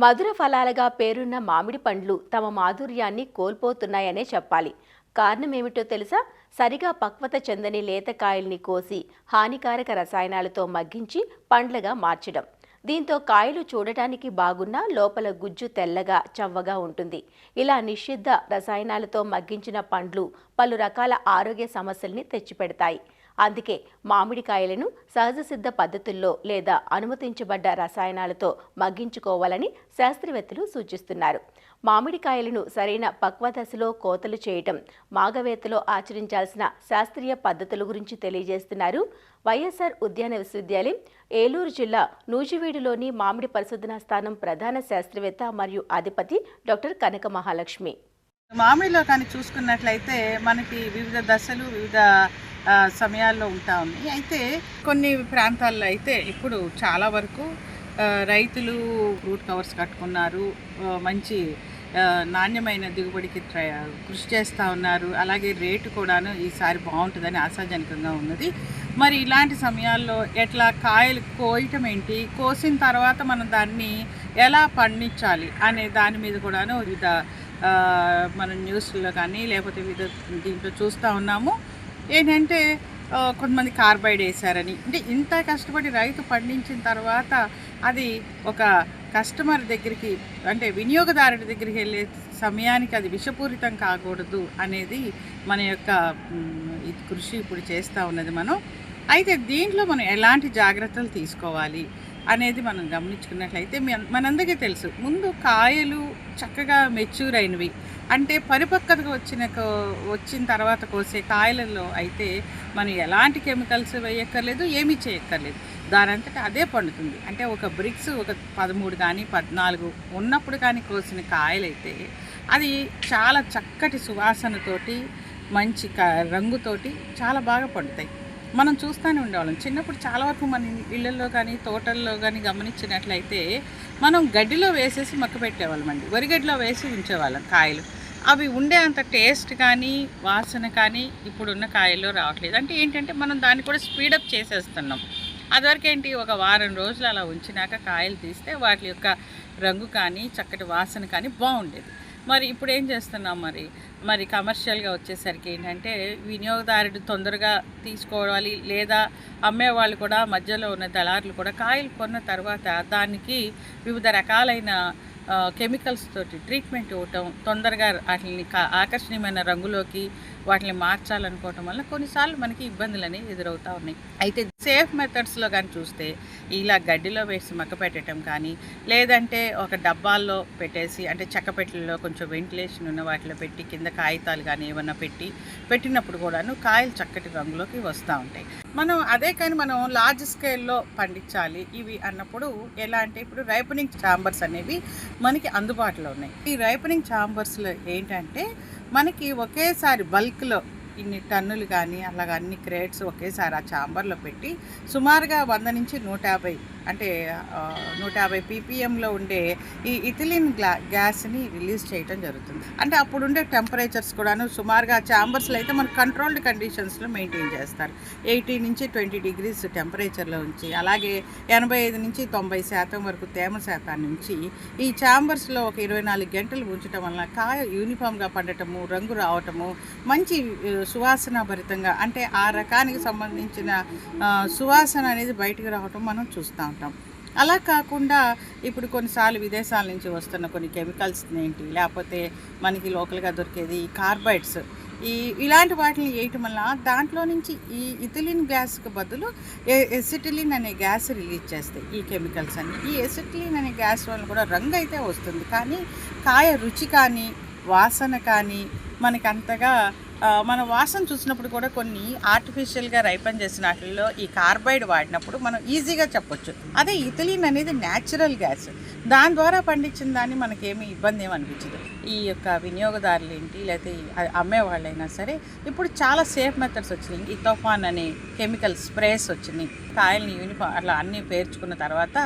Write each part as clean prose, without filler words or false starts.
మధుర ఫలాలుగా పేరున్న మామిడి పండ్లు తమ మాధుర్యాన్ని కోల్పోతున్నాయనే చెప్పాలి. కారణమేమిటో తెలుసా? సరిగా పక్వత చెందని లేతకాయల్ని కోసి హానికారక రసాయనాలతో మగ్గించి పండ్లగా మార్చడం. దీంతో కాయలు చూడటానికి బాగున్నా లోపల గుజ్జు తెల్లగా చవ్వగా ఉంటుంది. ఇలా నిషిద్ధ రసాయనాలతో మగ్గించిన పండ్లు పలు రకాల ఆరోగ్య సమస్యల్ని తెచ్చిపెడతాయి. అందుకే మామిడికాయలను సహజసిద్ధ పద్ధతుల్లో లేదా అనుమతించబడ్డ రసాయనాలతో మగ్గించుకోవాలని శాస్త్రవేత్తలు సూచిస్తున్నారు. మామిడికాయలను సరైన పక్వదశలో కోతలు చేయటం, మాగవేతలో ఆచరించాల్సిన శాస్త్రీయ పద్ధతుల గురించి తెలియజేస్తున్నారు వైఎస్ఆర్ ఉద్యాన విశ్వవిద్యాలయం ఏలూరు జిల్లా నూజివీడులోని మామిడి పరిశోధనా స్థానం ప్రధాన శాస్త్రవేత్త మరియు అధిపతి డాక్టర్ కనక మహాలక్ష్మి. మామిడిలో కానీ చూసుకున్నట్లయితే మనకి వివిధ దశలు వివిధ సమయాల్లో ఉంటా ఉన్నాయి. అయితే కొన్ని ప్రాంతాల్లో అయితే ఇప్పుడు చాలా వరకు రైతులు ఫ్రూట్ కవర్స్ కట్టుకున్నారు, మంచి నాణ్యమైన దిగుబడికి కృషి చేస్తూ ఉన్నారు. అలాగే రేటు కూడాను ఈసారి బాగుంటుందని ఆశాజనకంగా ఉన్నది. మరి ఇలాంటి సమయాల్లో ఎట్లా కాయలు కోయటం ఏంటి, కోసిన తర్వాత మనం దాన్ని ఎలా పండించాలి అనే దాని మీద కూడాను వివిధ మనం న్యూస్లో కానీ లేకపోతే వివిధ దీంట్లో చూస్తూ ఉన్నాము. ఏంటంటే కొంతమంది కార్బైడ్ వేశారని, అంటే ఇంత కష్టపడి రైతు పండించిన తర్వాత అది ఒక కస్టమర్ దగ్గరికి అంటే వినియోగదారుడి దగ్గరికి వెళ్ళే సమయానికి అది విషపూరితం కాకూడదు అనేది మన యొక్క కృషి ఇప్పుడు చేస్తూ ఉన్నది మనం. అయితే దీంట్లో మనం ఎలాంటి జాగ్రత్తలు తీసుకోవాలి అనేది మనం గమనించుకున్నట్లయితే మనందరికీ తెలుసు, ముందు కాయలు చక్కగా మెచ్యూర్ అయినవి అంటే పరిపక్వతకు వచ్చిన తర్వాత కోసే కాయలలో అయితే మనం ఎలాంటి కెమికల్స్ వేయక్కర్లేదు, ఏమీ చేయక్కర్లేదు, దానంతటా అదే పండుతుంది. అంటే ఒక బ్రిక్స్ ఒక 13 కానీ 14 ఉన్నప్పుడు కానీ కోసిన కాయలైతే అది చాలా చక్కటి సువాసనతోటి మంచి రంగుతోటి చాలా బాగా పండుతాయి. మనం చూస్తూనే ఉండేవాళ్ళం చిన్నప్పుడు. చాలా వరకు మన ఇళ్ళల్లో కానీ తోటల్లో కానీ గమనించినట్లయితే మనం గడ్డిలో వేసేసి మక్క పెట్టేవాళ్ళమండి, వరిగడ్డిలో వేసి ఉంచేవాళ్ళం కాయలు. అవి ఉండే అంత టేస్ట్ కానీ వాసన కానీ ఇప్పుడున్న కాయల్లో రావట్లేదు. అంటే ఏంటంటే మనం దాన్ని కూడా స్పీడప్ చేసేస్తున్నాం. అదివరకు ఏంటి, ఒక వారం రోజులు అలా ఉంచినాక కాయలు తీస్తే వాటి యొక్క రంగు కానీ చక్కటి వాసన కానీ బాగుండేది. మరి ఇప్పుడు ఏం చేస్తున్నాం, మరి కమర్షియల్గా వచ్చేసరికి ఏంటంటే వినియోగదారుడు తొందరగా తీసుకోవాలి, లేదా అమ్మేవాళ్ళు కూడా మధ్యలో ఉన్న దళారులు కూడా కాయలు కొన్న తర్వాత దానికి వివిధ రకాలైన కెమికల్స్ తోటి ట్రీట్మెంట్ ఇవ్వటం, తొందరగా వాటిని ఆకర్షణీయమైన రంగులోకి వాటిని మార్చాలనుకోవటం వల్ల కొన్నిసార్లు మనకి ఇబ్బందులు అనేవి ఎదురవుతూ ఉన్నాయి. అయితే సేఫ్ మెథడ్స్లో కానీ చూస్తే ఇలా గడ్డిలో వేసి మక్క పెట్టడం కానీ, లేదంటే ఒక డబ్బాల్లో పెట్టేసి అంటే చెక్కపెట్టెల్లో కొంచెం వెంటిలేషన్ ఉన్న వాటిలో పెట్టి కింద కాగితాలు కానీ ఏమన్నా పెట్టినప్పుడు కూడాను కాయలు చక్కటి రంగులోకి వస్తూ ఉంటాయి. మనం లార్జ్ స్కేల్లో పండించాలి ఇవి అన్నప్పుడు ఎలా అంటే, ఇప్పుడు రైపనింగ్ ఛాంబర్స్ అనేవి మనకి అందుబాటులో ఉన్నాయి. ఈ రైపనింగ్ ఛాంబర్స్లో ఏంటంటే మనకి ఒకేసారి బల్క్లో ఇన్ని టన్నులు కానీ అలాగా అన్ని క్రేట్స్ ఒకేసారి ఆ ఛాంబర్లో పెట్టి సుమారుగా 100 నుంచి 150 అంటే 150 ppmలో ఉండే ఈ ఇథిలిన్ గ్యాస్ని రిలీజ్ చేయడం జరుగుతుంది. అంటే అప్పుడు ఉండే టెంపరేచర్స్ కూడాను సుమారుగా ఛాంబర్స్లో అయితే మన కంట్రోల్డ్ కండిషన్స్లో మెయింటైన్ చేస్తారు. 80 నుంచి 20 degrees టెంపరేచర్లో ఉంచి, అలాగే 85 నుంచి 90% వరకు తేమ శాతాన్ని ఉంచి ఈ ఛాంబర్స్లో ఒక 24 గంటలు ఉంచడం వల్ల కాయ యూనిఫామ్గా పండటము, రంగు రావటము, మంచి సువాసన భరితంగా అంటే ఆ రకానికి సంబంధించిన సువాసన అనేది బయటకు రావటం మనం చూస్తూ ఉంటాం. అలా కాకుండా ఇప్పుడు కొన్నిసార్లు విదేశాల నుంచి వస్తున్న కొన్ని కెమికల్స్ ఏంటి, లేకపోతే మనకి లోకల్గా దొరికేది కార్బైడ్స్, ఇలాంటి వాటిని వేయటం వల్ల దాంట్లో నుంచి ఈ ఇథిలిన్ గ్యాస్కి బదులు ఎసిటిలిన్ అనే గ్యాస్ రిలీజ్ చేస్తాయి ఈ కెమికల్స్ అన్ని. ఈ ఎసిటిలిన్ అనే గ్యాస్ వల్ల కూడా రంగు అయితే వస్తుంది, కానీ కాయ రుచి కానీ వాసన కానీ మనకి అంతగా మన వాసన చూసినప్పుడు కూడా కొన్ని ఆర్టిఫిషియల్గా రైపన్ చేసిన వాటిల్లో ఈ కార్బైడ్ వాడినప్పుడు మనం ఈజీగా చెప్పొచ్చు. అదే ఇథిలిన్ అనేది న్యాచురల్ గ్యాస్, దాని ద్వారా పండించిన దాన్ని మనకేమీ ఇబ్బంది ఏమి అనిపించదు. ఈ యొక్క వినియోగదారులు ఏంటి లేకపోతే అమ్మేవాళ్ళైనా సరే ఇప్పుడు చాలా సేఫ్ మెథడ్స్ వచ్చినాయి. ఈ తోఫాన్ అనే కెమికల్ స్ప్రేస్ వచ్చినాయి. కాయల్ని యూనిఫామ్ అట్లా అన్నీ పేర్చుకున్న తర్వాత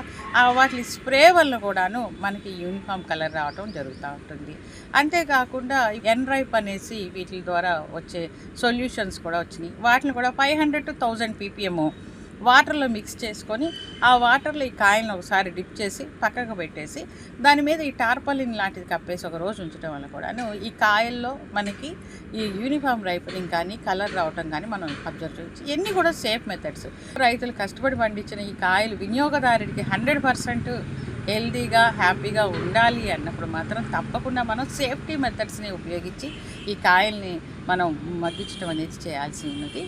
వాటి స్ప్రే వల్ల కూడాను మనకి యూనిఫామ్ కలర్ రావటం జరుగుతూ ఉంటుంది. అంతేకాకుండా ఎన్రైప్ అనేసి వీటి ద్వారా వచ్చే సొల్యూషన్స్ కూడా వచ్చినాయి. వాటిని కూడా 500 to 1000 ppm వాటర్లో మిక్స్ చేసుకొని ఆ వాటర్లో ఈ కాయలను ఒకసారి డిప్ చేసి పక్కకు పెట్టేసి దాని మీద ఈ టార్పాలిన్ లాంటిది కప్పేసి ఒక రోజు ఉంచడం వల్ల కూడాను ఈ కాయల్లో మనకి ఈ యూనిఫామ్ రైపనింగ్ కానీ కలర్ రావటం కానీ మనం అబ్జర్వ్ చేయొచ్చు. ఇవన్నీ కూడా సేఫ్ మెథడ్స్. రైతులు కష్టపడి పండించిన ఈ కాయలు వినియోగదారుడికి 100% హెల్తీగా హ్యాపీగా ఉండాలి అన్నప్పుడు మాత్రం తప్పకుండా మనం సేఫ్టీ మెథడ్స్ని ఉపయోగించి ఈ కాయల్ని మనం మగ్గించడం అనేది చేయాల్సి ఉన్నది.